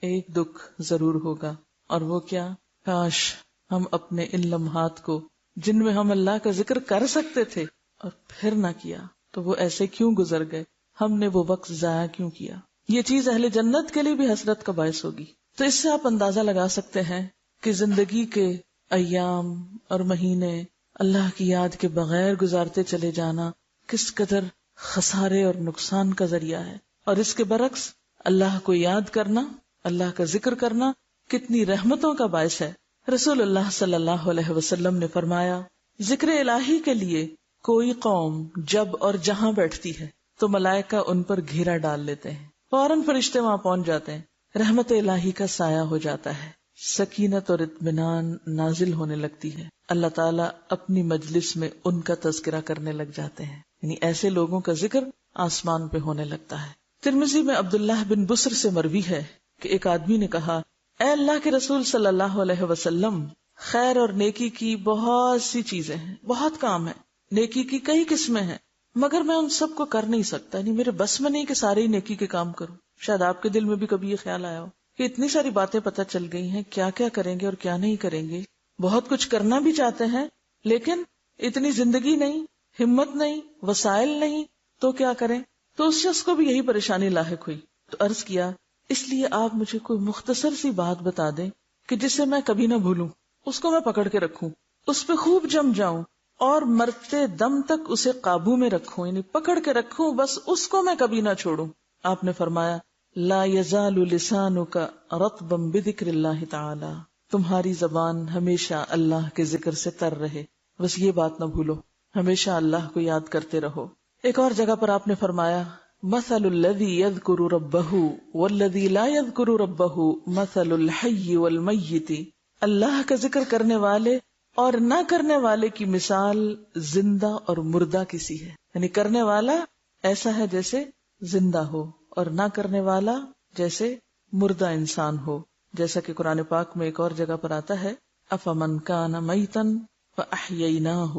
ایک دکھ ضرور ہوگا، اور وہ کیا؟ کاش ہم اپنے ان لمحات کو جن میں ہم اللہ کا ذکر کر سکتے تھے اور پھر نہ کیا تو وہ ایسے کیوں گزر گئے، ہم نے وہ وقت ضائع کیوں کیا. یہ چیز اہل جنت کے لیے بھی حسرت کا باعث ہوگی. تو اس سے آپ اندازہ لگا سکتے ہیں کہ زندگی کے ایام اور مہینے اللہ کی یاد کے بغیر گزارتے چلے جانا کس قدر خسارے اور نقصان کا ذریعہ ہے، اور اس کے برعکس اللہ کو یاد کرنا، اللہ کا ذکر کرنا کتنی رحمتوں کا باعث ہے. رسول اللہ صلی اللہ علیہ وسلم نے فرمایا ذکر الہی کے لیے کوئی قوم جب اور جہاں بیٹھتی ہے تو ملائکہ ان پر گھیرا ڈال لیتے ہیں، فوراً فرشتے وہاں پہنچ جاتے ہیں، رحمت الہی کا سایہ ہو جاتا ہے، سکینت اور اطمینان نازل ہونے لگتی ہے. اللہ تعالیٰ اپنی مجلس میں ان کا تذکرہ کرنے لگ جاتے ہیں، یعنی ایسے لوگوں کا ذکر آسمان پہ ہونے لگتا ہے. ترمذی میں عبداللہ بن بسر سے مروی ہے کہ ایک آدمی نے کہا اے اللہ کے رسول صلی اللہ علیہ وسلم، خیر اور نیکی کی بہت سی چیزیں ہیں، بہت کام ہے، نیکی کی کئی قسمیں ہیں، مگر میں ان سب کو کر نہیں سکتا، یعنی میرے بس میں نہیں کہ سارے ہی نیکی کے کام کروں. شاید آپ کے دل میں بھی کبھی یہ خیال آیا ہو کہ اتنی ساری باتیں پتہ چل گئی ہیں، کیا کیا کریں گے اور کیا نہیں کریں گے. بہت کچھ کرنا بھی چاہتے ہیں لیکن اتنی زندگی نہیں، ہمت نہیں، وسائل نہیں، تو کیا کریں. تو اس شخص کو بھی یہی پریشانی لاحق ہوئی. تو عرض کیا اس لیے آپ مجھے کوئی مختصر سی بات بتا دیں کہ جسے میں کبھی نہ بھولوں، اس کو میں پکڑ کے رکھوں، اس پہ خوب جم جاؤں اور مرتے دم تک اسے قابو میں رکھوں، یعنی پکڑ کے رکھوں، بس اس کو میں کبھی نہ چھوڑوں. آپ نے فرمایا لا یزال لسانک رطبا بذکر اللہ تعالی، تمہاری زبان ہمیشہ اللہ کے ذکر سے تر رہے، بس یہ بات نہ بھولو، ہمیشہ اللہ کو یاد کرتے رہو. ایک اور جگہ پر آپ نے فرمایا مثل الذی یذکر ربہ والذی لا یذکر ربہ مثل الحی والمیت، اللہ کا ذکر کرنے والے اور نہ کرنے والے کی مثال زندہ اور مردہ کسی ہے. یعنی کرنے والا ایسا ہے جیسے زندہ ہو اور نہ کرنے والا جیسے مردہ انسان ہو. جیسا کہ قرآن پاک میں ایک اور جگہ پر آتا ہے افمن کان میتا فاحییناہ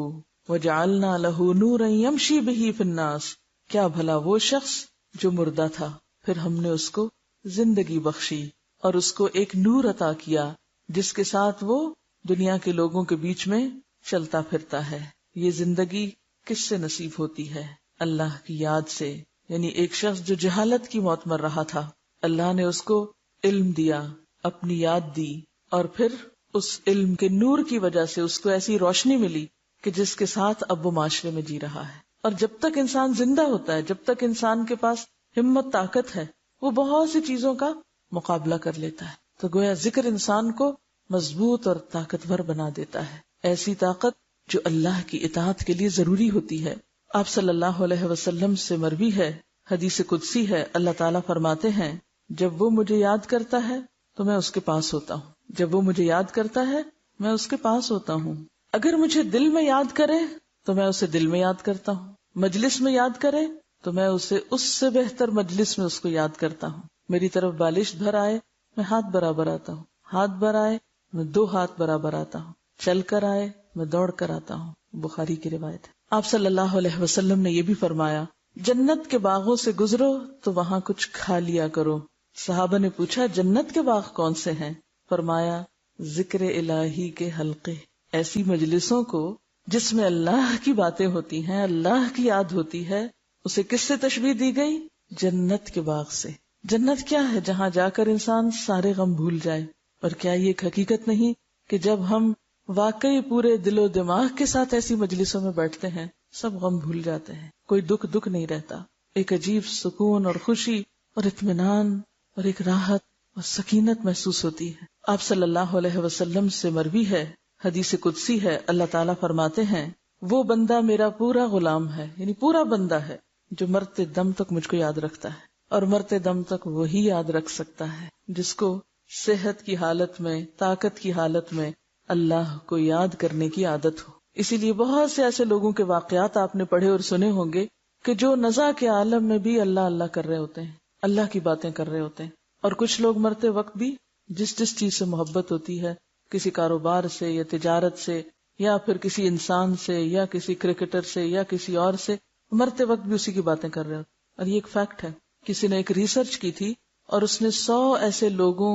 وجعلنا لہ نورا یمشی بہ فی الناس، کیا بھلا وہ شخص جو مردہ تھا پھر ہم نے اس کو زندگی بخشی اور اس کو ایک نور عطا کیا جس کے ساتھ وہ دنیا کے لوگوں کے بیچ میں چلتا پھرتا ہے. یہ زندگی کس سے نصیب ہوتی ہے؟ اللہ کی یاد سے. یعنی ایک شخص جو جہالت کی موت مر رہا تھا، اللہ نے اس کو علم دیا، اپنی یاد دی، اور پھر اس علم کے نور کی وجہ سے اس کو ایسی روشنی ملی کہ جس کے ساتھ اب وہ معاشرے میں جی رہا ہے. اور جب تک انسان زندہ ہوتا ہے، جب تک انسان کے پاس ہمت طاقت ہے، وہ بہت سی چیزوں کا مقابلہ کر لیتا ہے. تو گویا ذکر انسان کو مضبوط اور طاقتور بنا دیتا ہے، ایسی طاقت جو اللہ کی اطاعت کے لیے ضروری ہوتی ہے. آپ صلی اللہ علیہ وسلم سے مروی ہے، حدیث قدسی ہے، اللہ تعالیٰ فرماتے ہیں جب وہ مجھے یاد کرتا ہے تو میں اس کے پاس ہوتا ہوں. جب وہ مجھے یاد کرتا ہے میں اس کے پاس ہوتا ہوں. اگر مجھے دل میں یاد کرے تو میں اسے دل میں یاد کرتا ہوں. مجلس میں یاد کرے تو میں اسے اس سے بہتر مجلس میں اس کو یاد کرتا ہوں. میری طرف بالش بھر آئے میں ہاتھ برابر آتا ہوں، ہاتھ بھر آئے میں 2 ہاتھ برابر آتا ہوں، چل کر آئے میں دوڑ کر آتا ہوں. بخاری کی روایت ہے. آپ صلی اللہ علیہ وسلم نے یہ بھی فرمایا جنت کے باغوں سے گزرو تو وہاں کچھ کھا لیا کرو. صحابہ نے پوچھا جنت کے باغ کون سے ہیں؟ فرمایا ذکر الہی کے حلقے، ایسی مجلسوں کو جس میں اللہ کی باتیں ہوتی ہیں، اللہ کی یاد ہوتی ہے. اسے کس سے تشبیہ دی گئی؟ جنت کے باغ سے. جنت کیا ہے؟ جہاں جا کر انسان سارے غم بھول جائے. اور کیا یہ ایک حقیقت نہیں کہ جب ہم واقعی پورے دل و دماغ کے ساتھ ایسی مجلسوں میں بیٹھتے ہیں سب غم بھول جاتے ہیں، کوئی دکھ نہیں رہتا. ایک عجیب سکون اور خوشی اور اطمینان اور ایک راحت اور سکینت محسوس ہوتی ہے. آپ صلی اللہ علیہ وسلم سے مروی ہے، حدیث قدسی ہے، اللہ تعالیٰ فرماتے ہیں وہ بندہ میرا پورا غلام ہے، یعنی پورا بندہ ہے جو مرتے دم تک مجھ کو یاد رکھتا ہے. اور مرتے دم تک وہی یاد رکھ سکتا ہے جس کو صحت کی حالت میں، طاقت کی حالت میں اللہ کو یاد کرنے کی عادت ہو. اسی لیے بہت سے ایسے لوگوں کے واقعات آپ نے پڑھے اور سنے ہوں گے کہ جو نزع کے عالم میں بھی اللہ اللہ کر رہے ہوتے ہیں، اللہ کی باتیں کر رہے ہوتے ہیں. اور کچھ لوگ مرتے وقت بھی جس چیز سے محبت ہوتی ہے، کسی کاروبار سے یا تجارت سے یا پھر کسی انسان سے یا کسی کرکٹر سے یا کسی اور سے، مرتے وقت بھی اسی کی باتیں کر رہے ہوتے. اور یہ ایک فیکٹ ہے. کسی نے ایک ریسرچ کی تھی اور اس نے 100 ایسے لوگوں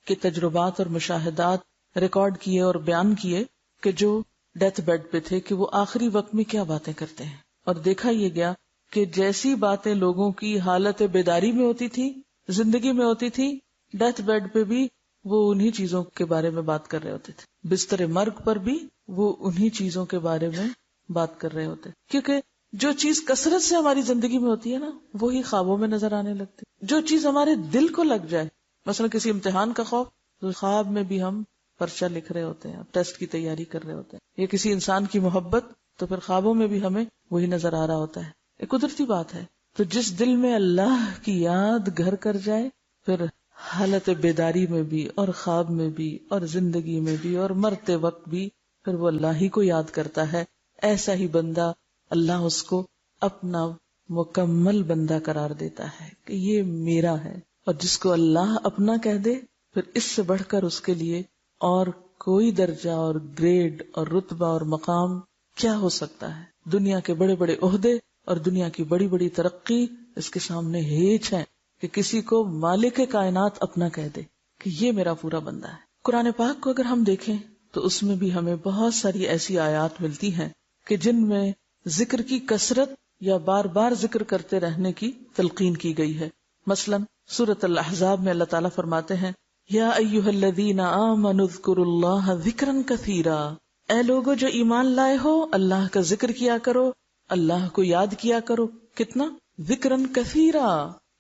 کے تجربات اور مشاہدات ریکارڈ کیے اور بیان کیے کہ جو ڈیتھ بیڈ پہ تھے کہ وہ آخری وقت میں کیا باتیں کرتے ہیں. اور دیکھا یہ گیا کہ جیسی باتیں لوگوں کی حالت بیداری میں ہوتی تھی، زندگی میں ہوتی تھی، ڈیتھ بیڈ پہ بھی وہ انہی چیزوں کے بارے میں بات کر رہے ہوتے تھے. بستر مرگ پر بھی وہ انہی چیزوں کے بارے میں بات کر رہے ہوتے. کیونکہ جو چیز کثرت سے ہماری زندگی میں ہوتی ہے نا، وہی خوابوں میں نظر آنے لگتی. جو چیز ہمارے دل کو لگ جائے، مثلا کسی امتحان کا خوف، تو خواب میں بھی ہم پرچہ لکھ رہے ہوتے ہیں، ٹیسٹ کی تیاری کر رہے ہوتے ہیں. یا کسی انسان کی محبت، تو پھر خوابوں میں بھی ہمیں وہی نظر آ رہا ہوتا ہے. ایک قدرتی بات ہے. تو جس دل میں اللہ کی یاد گھر کر جائے، پھر حالت بیداری میں بھی اور خواب میں بھی اور زندگی میں بھی اور مرتے وقت بھی پھر وہ اللہ ہی کو یاد کرتا ہے. ایسا ہی بندہ اللہ اس کو اپنا مکمل بندہ قرار دیتا ہے کہ یہ میرا ہے. اور جس کو اللہ اپنا کہہ دے، پھر اس سے بڑھ کر اس کے لیے اور کوئی درجہ اور گریڈ اور رتبہ اور مقام کیا ہو سکتا ہے. دنیا کے بڑے بڑے عہدے اور دنیا کی بڑی بڑی ترقی اس کے سامنے ہیچ ہے کہ کسی کو مالک کائنات اپنا کہہ دے کہ یہ میرا پورا بندہ ہے. قرآن پاک کو اگر ہم دیکھیں تو اس میں بھی ہمیں بہت ساری ایسی آیات ملتی ہیں کہ جن میں ذکر کی کثرت یا بار بار ذکر کرتے رہنے کی تلقین کی گئی ہے. مثلا سورۃ الاحزاب میں اللہ تعالیٰ فرماتے ہیں یا ایھا الذین آمنوا اذکروا اللہ ذکرا کثیرا، اے لوگو جو ایمان لائے ہو اللہ کا ذکر کیا کرو، اللہ کو یاد کیا کرو. کتنا؟ ذکرا کثیرا،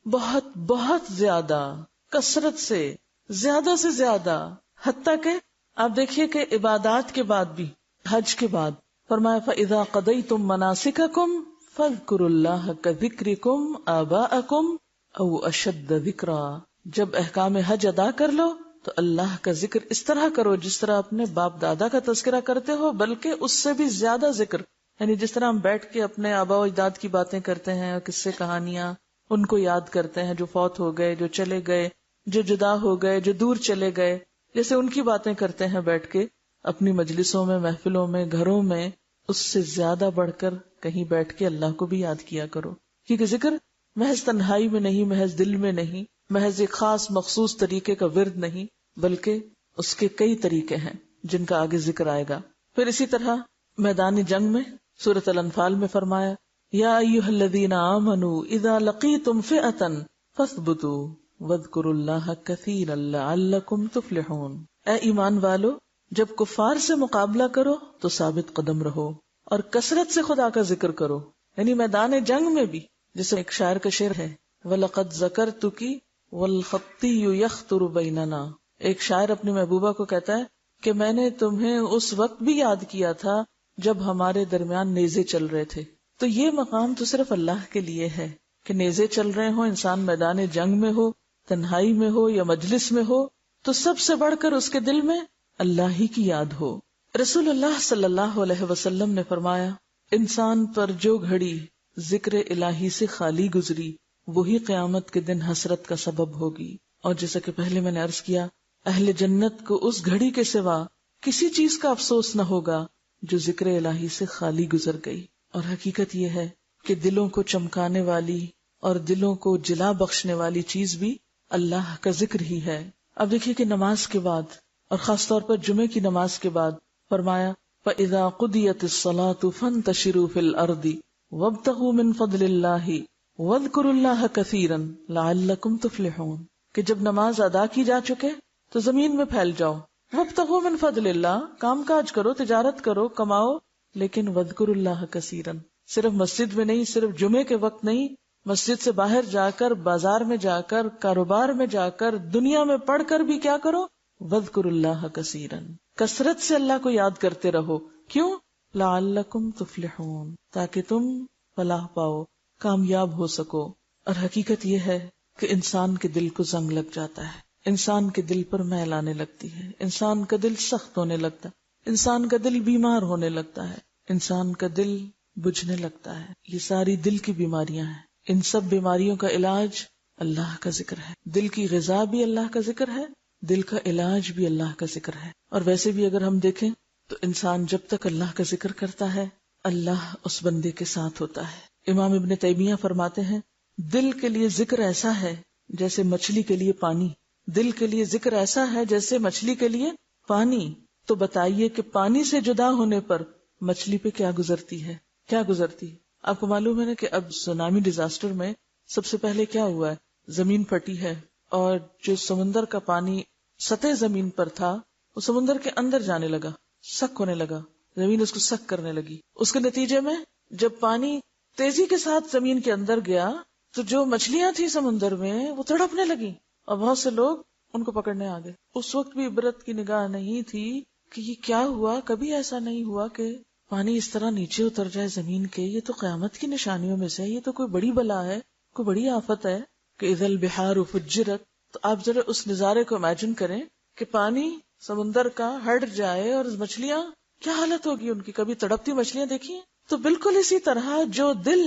بہت بہت زیادہ، کثرت سے، زیادہ سے زیادہ. حتیٰ کہ آپ دیکھیے کہ عبادات کے بعد بھی، حج کے بعد فرمایا فَإِذَا قَضَيْتُم مَّنَاسِكَكُمْ فَاذْكُرُوا اللَّهَ كَذِكْرِكُمْ آبَاءَكُمْ أَوْ أَشَدَّ ذِكْرًا. جب احکام حج ادا کر لو تو اللہ کا ذکر اس طرح کرو جس طرح اپنے باپ دادا کا تذکرہ کرتے ہو، بلکہ اس سے بھی زیادہ ذکر. یعنی جس طرح ہم بیٹھ کے اپنے آبا و اجداد کی باتیں کرتے ہیں اور قصے کہانیاں ان کو یاد کرتے ہیں، جو فوت ہو گئے، جو چلے گئے، جو جدا ہو گئے، جو دور چلے گئے، جیسے ان کی باتیں کرتے ہیں بیٹھ کے اپنی مجلسوں میں، محفلوں میں، گھروں میں، اس سے زیادہ بڑھ کر کہیں بیٹھ کے اللہ کو بھی یاد کیا کرو. کیونکہ ذکر محض تنہائی میں نہیں، محض دل میں نہیں، محض ایک خاص مخصوص طریقے کا ورد نہیں، بلکہ اس کے کئی طریقے ہیں جن کا آگے ذکر آئے گا. پھر اسی طرح میدان جنگ میں سورۃ الانفال میں فرمایا یا ایھا الذین آمنوا اذا لقیتم فئۃ فاثبتوا وَاذْكُرُوا اللَّهَ كَثِيرًا لَعَلَّكُمْ تُفْلِحُونَ۔ اے ایمان والو، جب کفار سے مقابلہ کرو تو ثابت قدم رہو اور کثرت سے خدا کا ذکر کرو، یعنی میدان جنگ میں بھی، جیسے ایک شاعر کا شعر ہے وَلَقَدْ ذَكَرْتُكِ وَالْخَطِّيُّ يَخْطُرُ بَيْنَنَا۔ ایک شاعر اپنی محبوبہ کو کہتا ہے کہ میں نے تمہیں اس وقت بھی یاد کیا تھا جب ہمارے درمیان نیزے چل رہے تھے۔ تو یہ مقام تو صرف اللہ کے لیے ہے کہ نیزے چل رہے ہوں، انسان میدان جنگ میں ہو، تنہائی میں ہو یا مجلس میں ہو، تو سب سے بڑھ کر اس کے دل میں اللہ ہی کی یاد ہو۔ رسول اللہ صلی اللہ علیہ وسلم نے فرمایا، انسان پر جو گھڑی ذکر الہی سے خالی گزری وہی قیامت کے دن حسرت کا سبب ہوگی۔ اور جیسا کہ پہلے میں نے عرض کیا، اہل جنت کو اس گھڑی کے سوا کسی چیز کا افسوس نہ ہوگا جو ذکر الہی سے خالی گزر گئی۔ اور حقیقت یہ ہے کہ دلوں کو چمکانے والی اور دلوں کو جلا بخشنے والی چیز بھی اللہ کا ذکر ہی ہے۔ اب دیکھیے کہ نماز کے بعد، اور خاص طور پر جمعے کی نماز کے بعد فرمایا فَإِذَا قُضِيَتِ الصَّلَاةُ فَانْتَشِرُوا فِي الْأَرْضِ وَابْتَغُوا مِنْ فَضْلِ اللَّهِ وَاذْكُرُوا اللَّهَ كَثِيرًا لَعَلَّكُمْ تُفْلِحُونَ، کہ جب نماز ادا کی جا چکے تو زمین میں پھیل جاؤ، وَابْتَغُوا مِنْ فَضْلِ اللَّهِ، کام کاج کرو، تجارت کرو، کماؤ، لیکن وَاذْكُرُوا اللَّهَ كَثِيرًا، صرف مسجد میں نہیں، صرف جمعے کے وقت نہیں، مسجد سے باہر جا کر، بازار میں جا کر، کاروبار میں جا کر، دنیا میں پڑھ کر بھی کیا کرو، وَاذْكُرُوا اللَّهَ كَثِيرًا، کثرت سے اللہ کو یاد کرتے رہو۔ کیوں؟ لَعَلَّكُمْ تُفْلِحُونَ، تاکہ تم فلاح پاؤ، کامیاب ہو سکو۔ اور حقیقت یہ ہے کہ انسان کے دل کو زنگ لگ جاتا ہے، انسان کے دل پر میل آنے لگتی ہے، انسان کا دل سخت ہونے لگتا ہے، انسان کا دل بیمار ہونے لگتا ہے، انسان کا دل بجھنے لگتا ہے۔ یہ ساری دل کی بیماریاں ہیں۔ ان سب بیماریوں کا علاج اللہ کا ذکر ہے۔ دل کی غذا بھی اللہ کا ذکر ہے، دل کا علاج بھی اللہ کا ذکر ہے۔ اور ویسے بھی اگر ہم دیکھیں تو انسان جب تک اللہ کا ذکر کرتا ہے، اللہ اس بندے کے ساتھ ہوتا ہے۔ امام ابن تیمیہ فرماتے ہیں، دل کے لیے ذکر ایسا ہے جیسے مچھلی کے لیے پانی، دل کے لیے ذکر ایسا ہے جیسے مچھلی کے لیے پانی۔ تو بتائیے کہ پانی سے جدا ہونے پر مچھلی پہ کیا گزرتی ہے، کیا گزرتی ہے؟ آپ کو معلوم ہے نا کہ اب سونامی ڈیزاسٹر میں سب سے پہلے کیا ہوا ہے، زمین پھٹی ہے اور جو سمندر کا پانی سطح زمین پر تھا وہ سمندر کے اندر جانے لگا، سک ہونے لگا، زمین اس کو سک کرنے لگی۔ اس کے نتیجے میں جب پانی تیزی کے ساتھ زمین کے اندر گیا تو جو مچھلیاں تھیں سمندر میں وہ تڑپنے لگی اور بہت سے لوگ ان کو پکڑنے آ گئے۔ اس وقت بھی عبرت کی نگاہ نہیں تھی کہ یہ کیا ہوا، کبھی ایسا نہیں ہوا کہ پانی اس طرح نیچے اتر جائے زمین کے۔ یہ تو قیامت کی نشانیوں میں سے ہے، یہ تو کوئی بڑی بلا ہے، کوئی بڑی آفت ہے کہ اذا البحار فجرت۔ تو آپ ذرا اس نظارے کو امیجن کریں کہ پانی سمندر کا ہٹ جائے اور مچھلیاں کیا حالت ہوگی ان کی۔ کبھی تڑپتی مچھلیاں دیکھی ہیں؟ تو بالکل اسی طرح جو دل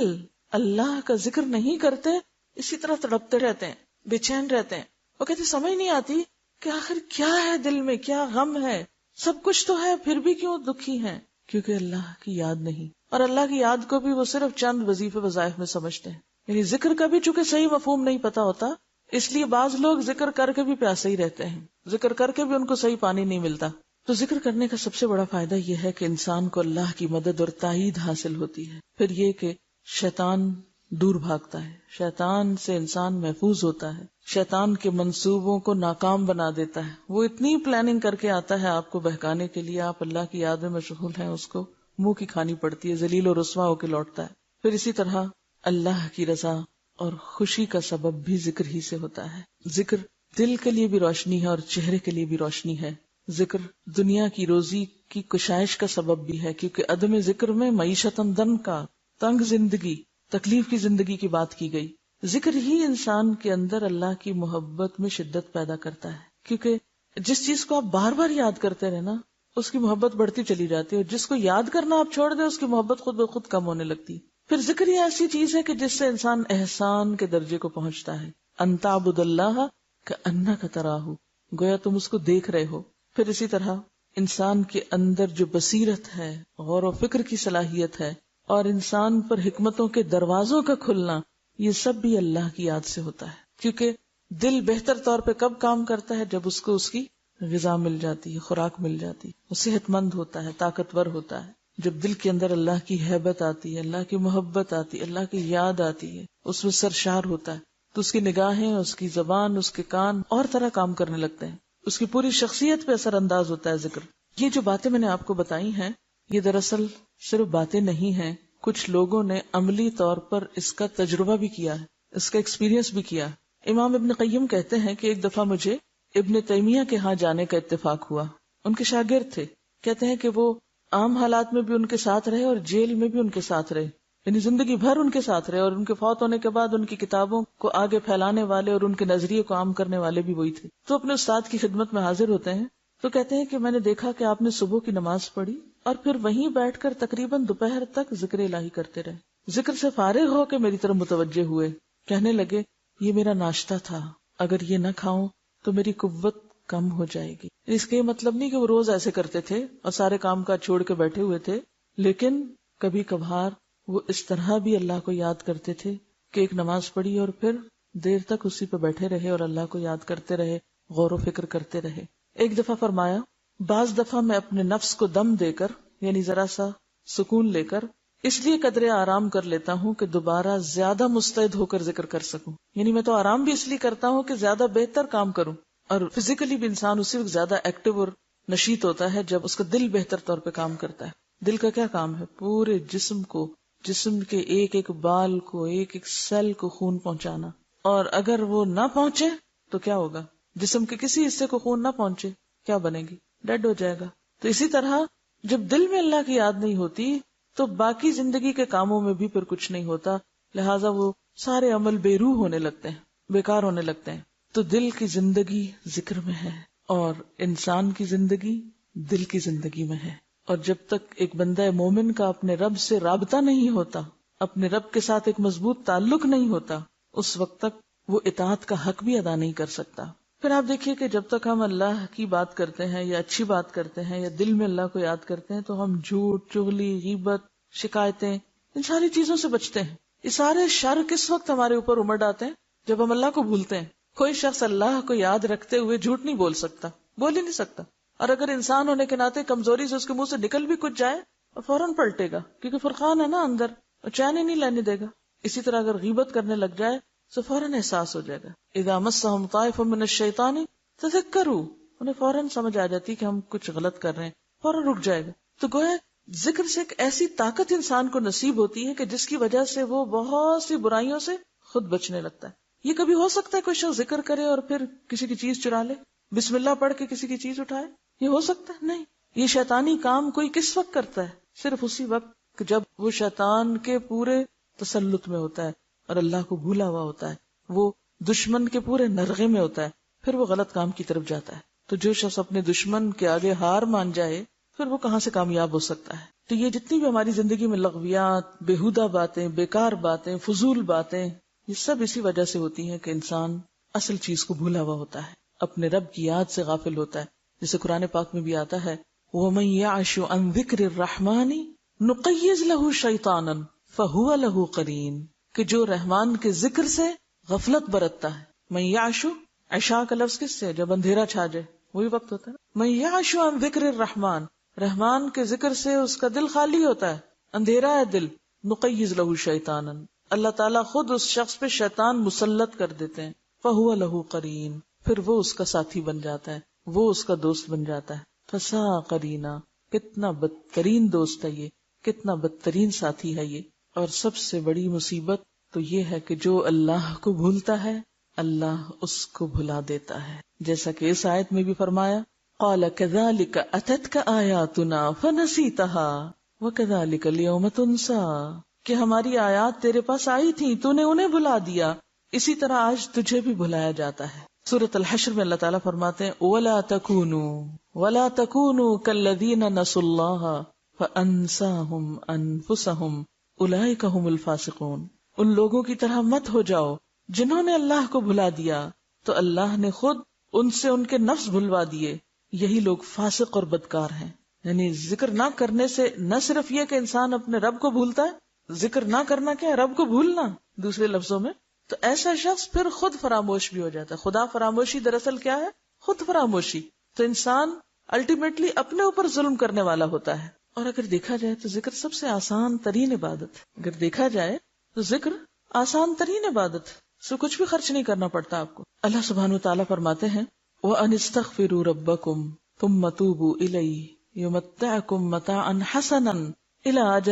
اللہ کا ذکر نہیں کرتے اسی طرح تڑپتے رہتے ہیں، بے چین رہتے ہیں۔ وہ کہتے سمجھ نہیں آتی کہ آخر کیا ہے دل میں، کیا غم ہے، سب کچھ تو ہے پھر بھی کیوں دکھی ہیں، کیونکہ اللہ کی یاد نہیں۔ اور اللہ کی یاد کو بھی وہ صرف چند وظیفے وظائف میں سمجھتے ہیں، یعنی ذکر کا بھی چونکہ صحیح مفہوم نہیں پتا ہوتا، اس لیے بعض لوگ ذکر کر کے بھی پیاسے ہی رہتے ہیں، ذکر کر کے بھی ان کو صحیح پانی نہیں ملتا۔ تو ذکر کرنے کا سب سے بڑا فائدہ یہ ہے کہ انسان کو اللہ کی مدد اور تائید حاصل ہوتی ہے۔ پھر یہ کہ شیطان دور بھاگتا ہے، شیطان سے انسان محفوظ ہوتا ہے، شیطان کے منصوبوں کو ناکام بنا دیتا ہے۔ وہ اتنی پلاننگ کر کے آتا ہے آپ کو بہکانے کے لیے، آپ اللہ کی یاد میں مشغول ہیں، اس کو منہ کی کھانی پڑتی ہے، ذلیل و رسوا ہو کے لوٹتا ہے۔ پھر اسی طرح اللہ کی رضا اور خوشی کا سبب بھی ذکر ہی سے ہوتا ہے۔ ذکر دل کے لیے بھی روشنی ہے اور چہرے کے لیے بھی روشنی ہے۔ ذکر دنیا کی روزی کی کشائش کا سبب بھی ہے، کیونکہ عدم ذکر میں معیشتاً دن کا تنگ زندگی، تکلیف کی زندگی کی بات کی گئی۔ ذکر ہی انسان کے اندر اللہ کی محبت میں شدت پیدا کرتا ہے، کیونکہ جس چیز کو آپ بار بار یاد کرتے رہے نا اس کی محبت بڑھتی چلی جاتی ہے، اور جس کو یاد کرنا آپ چھوڑ دیں اس کی محبت خود بخود کم ہونے لگتی ہے۔ پھر ذکر یہ ایسی چیز ہے کہ جس سے انسان احسان کے درجے کو پہنچتا ہے، ان تعبد اللہ کأنک تراہ، گویا تم اس کو دیکھ رہے ہو۔ پھر اسی طرح انسان کے اندر جو بصیرت ہے، غور و فکر کی صلاحیت ہے، اور انسان پر حکمتوں کے دروازوں کا کھلنا، یہ سب بھی اللہ کی یاد سے ہوتا ہے، کیونکہ دل بہتر طور پہ کب کام کرتا ہے؟ جب اس کو اس کی غذا مل جاتی ہے، خوراک مل جاتی ہے، وہ صحت مند ہوتا ہے، طاقتور ہوتا ہے۔ جب دل کے اندر اللہ کی ہیبت آتی ہے، اللہ کی محبت آتی ہے، اللہ کی یاد آتی ہے، اس میں سرشار ہوتا ہے، تو اس کی نگاہیں، اس کی زبان، اس کے کان اور طرح کام کرنے لگتے ہیں، اس کی پوری شخصیت پہ اثر انداز ہوتا ہے ذکر۔ یہ جو باتیں میں نے آپ کو بتائی ہیں یہ دراصل صرف باتیں نہیں ہیں، کچھ لوگوں نے عملی طور پر اس کا تجربہ بھی کیا ہے، اس کا ایکسپیرینس بھی کیا ہے۔ امام ابن قیم کہتے ہیں کہ ایک دفعہ مجھے ابن تیمیہ کے ہاں جانے کا اتفاق ہوا، ان کے شاگرد تھے۔ کہتے ہیں کہ وہ عام حالات میں بھی ان کے ساتھ رہے اور جیل میں بھی ان کے ساتھ رہے، یعنی زندگی بھر ان کے ساتھ رہے، اور ان کے فوت ہونے کے بعد ان کی کتابوں کو آگے پھیلانے والے اور ان کے نظریے کو عام کرنے والے بھی وہی تھے۔ تو اپنے استاد کی خدمت میں حاضر ہوتے ہیں تو کہتے ہیں کہ میں نے دیکھا کہ آپ نے صبح کی نماز پڑھی اور پھر وہیں بیٹھ کر تقریباً دوپہر تک ذکر الہی کرتے رہے۔ ذکر سے فارغ ہو کے میری طرف متوجہ ہوئے، کہنے لگے یہ میرا ناشتہ تھا، اگر یہ نہ کھاؤں تو میری قوت کم ہو جائے گی۔ اس کے مطلب نہیں کہ وہ روز ایسے کرتے تھے اور سارے کام کاج چھوڑ کے بیٹھے ہوئے تھے، لیکن کبھی کبھار وہ اس طرح بھی اللہ کو یاد کرتے تھے کہ ایک نماز پڑھی اور پھر دیر تک اسی پہ بیٹھے رہے اور اللہ کو یاد کرتے رہے، غور و فکر کرتے رہے۔ ایک دفعہ فرمایا بعض دفعہ میں اپنے نفس کو دم دے کر، یعنی ذرا سا سکون لے کر، اس لیے قدرے آرام کر لیتا ہوں کہ دوبارہ زیادہ مستعد ہو کر ذکر کر سکوں۔ یعنی میں تو آرام بھی اس لیے کرتا ہوں کہ زیادہ بہتر کام کروں، اور فزیکلی بھی انسان اسی وقت زیادہ ایکٹیو اور نشیط ہوتا ہے جب اس کا دل بہتر طور پہ کام کرتا ہے۔ دل کا کیا کام ہے؟ پورے جسم کو، جسم کے ایک ایک بال کو، ایک ایک سیل کو خون پہنچانا، اور اگر وہ نہ پہنچے تو کیا ہوگا؟ جسم کے کسی حصے کو خون نہ پہنچے کیا بنے گی؟ ڈیڈ ہو جائے گا۔ تو اسی طرح جب دل میں اللہ کی یاد نہیں ہوتی تو باقی زندگی کے کاموں میں بھی پھر کچھ نہیں ہوتا، لہٰذا وہ سارے عمل بے روح ہونے لگتے ہیں، بیکار ہونے لگتے ہیں۔ تو دل کی زندگی ذکر میں ہے، اور انسان کی زندگی دل کی زندگی میں ہے۔ اور جب تک ایک بندہ مومن کا اپنے رب سے رابطہ نہیں ہوتا، اپنے رب کے ساتھ ایک مضبوط تعلق نہیں ہوتا، اس وقت تک وہ اطاعت کا حق بھی ادا نہیں کر سکتا۔ پھر آپ دیکھیے کہ جب تک ہم اللہ کی بات کرتے ہیں یا اچھی بات کرتے ہیں یا دل میں اللہ کو یاد کرتے ہیں تو ہم جھوٹ، چغلی، غیبت، شکایتیں، ان ساری چیزوں سے بچتے ہیں۔ یہ سارے شر کس وقت ہمارے اوپر امڑ آتے ہیں؟ جب ہم اللہ کو بھولتے ہیں۔ کوئی شخص اللہ کو یاد رکھتے ہوئے جھوٹ نہیں بول سکتا، بول ہی نہیں سکتا، اور اگر انسان ہونے کے ناطے کمزوری سے اس کے منہ سے نکل بھی کچھ جائے اور فوراً پلٹے گا، کیونکہ فرقان ہے نا اندر، اور چین ہی نہیں لینے دے گا۔ اسی طرح اگر غیبت کرنے لگ جائے تو فوراً احساس ہو جائے گا، اذا مسہم طائف من الشیطان تذکروا، انہیں فوراً سمجھ آ جاتی کہ ہم کچھ غلط کر رہے ہیں، فوراً رک جائے گا۔ تو گویا ذکر سے ایک ایسی طاقت انسان کو نصیب ہوتی ہے کہ جس کی وجہ سے وہ بہت سی برائیوں سے خود بچنے لگتا ہے۔ یہ کبھی ہو سکتا ہے کوئی شخص ذکر کرے اور پھر کسی کی چیز چرا لے، بسم اللہ پڑھ کے کسی کی چیز اٹھائے؟ یہ ہو سکتا ہے؟ نہیں۔ یہ شیطانی کام کوئی کس وقت کرتا ہے؟ صرف اسی وقت جب وہ شیطان کے پورے تسلط میں ہوتا ہے اور اللہ کو بھولا ہوا ہوتا ہے، وہ دشمن کے پورے نرغے میں ہوتا ہے، پھر وہ غلط کام کی طرف جاتا ہے۔ تو جو شخص اپنے دشمن کے آگے ہار مان جائے پھر وہ کہاں سے کامیاب ہو سکتا ہے؟ تو یہ جتنی بھی ہماری زندگی میں لغویات، بیہودہ باتیں، بیکار باتیں، فضول باتیں، یہ سب اسی وجہ سے ہوتی ہیں کہ انسان اصل چیز کو بھولا ہوا ہوتا ہے، اپنے رب کی یاد سے غافل ہوتا ہے۔ جیسے قرآن پاک میں بھی آتا ہے وَمَن يَعْشُ عَن ذِكْرِ الرَّحْمَنِ نُقَيِّضْ لَهُ شَيْطَانًا فَهُوَ لَهُ قَرِينٌ، کہ جو رحمان کے ذکر سے غفلت برتتا ہے۔ من يعشو، عشاء کا لفظ کس سے؟ جب اندھیرا چھا جائے وہی وقت ہوتا ہے۔ من يعشو عن ذکر الرحمن، رحمان کے ذکر سے اس کا دل خالی ہوتا ہے، اندھیرا ہے دل۔ نقیض لہو شیطانا، اللہ تعالیٰ خود اس شخص پہ شیطان مسلط کر دیتے ہیں۔ فہو لہو قرین، پھر وہ اس کا ساتھی بن جاتا ہے، وہ اس کا دوست بن جاتا ہے۔ فسا قرینا، کتنا بدترین دوست ہے یہ، کتنا بدترین ساتھی ہے یہ۔ اور سب سے بڑی مصیبت تو یہ ہے کہ جو اللہ کو بھولتا ہے اللہ اس کو بھلا دیتا ہے، جیسا کہ اس آیت میں بھی فرمایا قال كذلك اتتك آیاتنا فنسیتها وكذلك اليوم تنسى، کہ ہماری آیات تیرے پاس آئی تھیں تو نے انہیں بھلا دیا، اسی طرح آج تجھے بھی بھلایا جاتا ہے۔ سورۃ الحشر میں اللہ تعالیٰ فرماتے ہیں وَلَا تَكُونُوا كَالَّذِينَ نَسُوا اللَّهَ فَأَنسَاهُمْ أَنفُسَهُمْ أُولَئِكَ هُمُ الْفَاسِقُونَ، ان لوگوں کی طرح مت ہو جاؤ جنہوں نے اللہ کو بھلا دیا تو اللہ نے خود ان سے ان کے نفس بھلوا دیے، یہی لوگ فاسق اور بدکار ہیں۔ یعنی ذکر نہ کرنے سے نہ صرف یہ کہ انسان اپنے رب کو بھولتا ہے، ذکر نہ کرنا کیا ہے؟ رب کو بھولنا، دوسرے لفظوں میں تو ایسا شخص پھر خود فراموش بھی ہو جاتا ہے۔ خدا فراموشی دراصل کیا ہے؟ خود فراموشی۔ تو انسان الٹیمیٹلی اپنے اوپر ظلم کرنے والا ہوتا ہے۔ اور اگر دیکھا جائے تو ذکر سب سے آسان ترین عبادت ہے۔ اگر دیکھا جائے تو ذکر آسان ترین عبادت، سو کچھ بھی خرچ نہیں کرنا پڑتا آپ کو. اللہ سبحانہ وتعالیٰ فرماتے ہیں وَأَنِ اسْتَغْفِرُوا رَبَّكُمْ ثُمَّ تُوبُوا إِلَيْهِ يُمَتِّعْكُمْ مَتَاعًا حَسَنًا إِلَىٰ أَجَلٍ